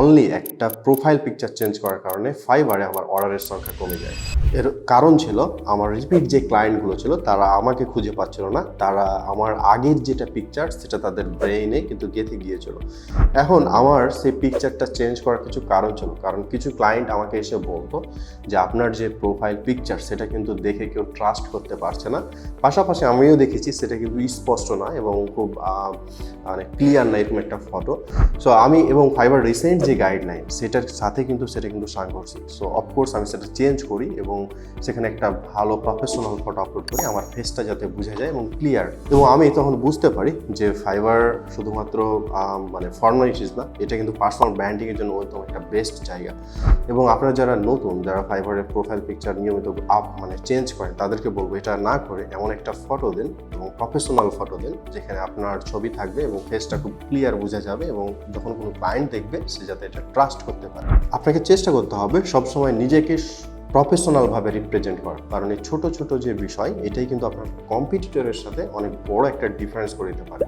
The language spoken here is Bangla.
অনলি একটা প্রোফাইল পিকচার চেঞ্জ করার কারণে ফাইবারে আমার অর্ডারের সংখ্যা কমে যায়। এর কারণ ছিল আমার রিপিট যে ক্লায়েন্টগুলো ছিল তারা আমাকে খুঁজে পাচ্ছিল না, তারা আমার আগের যেটা পিকচার সেটা তাদের ব্রেইনে কিন্তু গেঁথে গিয়েছিল। এখন আমার সেই পিকচারটা চেঞ্জ করার কিছু কারণ ছিল, কারণ কিছু ক্লায়েন্ট আমাকে এসে বলতো যে আপনার যে প্রোফাইল পিকচার সেটা কিন্তু দেখে কেউ ট্রাস্ট করতে পারছে না, পাশাপাশি আমিও দেখেছি সেটা কিন্তু স্পষ্ট না এবং খুব মানে ক্লিয়ার না এরকম একটা ফটো। সো আমি এবং ফাইবার রিসেন্ট যে গাইডলাইন সেটার সাথে কিন্তু সেটা কিন্তু সাংঘর্ষিক। সো অফকোর্স আমি সেটা চেঞ্জ করি এবং সেখানে একটা ভালো প্রফেশনাল ফটো আপলোড করি, আমার ফেসটা যাতে বোঝা যায় এবং ক্লিয়ার। এবং আমি তখন বুঝতে পারি যে ফাইবার শুধুমাত্র মানে ফর্মালিটিস না, এটা কিন্তু পার্সোনাল ব্র্যান্ডিংয়ের জন্য একদম একটা বেস্ট জায়গা। এবং আপনারা যারা নতুন, যারা ফাইবারের প্রোফাইল পিকচার নিয়মিত মানে চেঞ্জ করেন, তাদেরকে বলবো এটা না করে এমন একটা ফটো দেন এবং প্রফেশনাল ফটো দেন যেখানে আপনার ছবি থাকবে এবং ফেসটা খুব ক্লিয়ার বোঝা যাবে এবং যখন কোনো ক্লায়েন্ট দেখবে সে যাতে এটা ট্রাস্ট করতে পারে। আপনাকে চেষ্টা করতে হবে সবসময় নিজেকে প্রফেশনালভাবে রিপ্রেজেন্ট করার, কারণ এই ছোট ছোট যে বিষয় এটাই কিন্তু আপনার কম্পিটিটরের সাথে অনেক বড় একটা ডিফারেন্স করে দিতে পারে।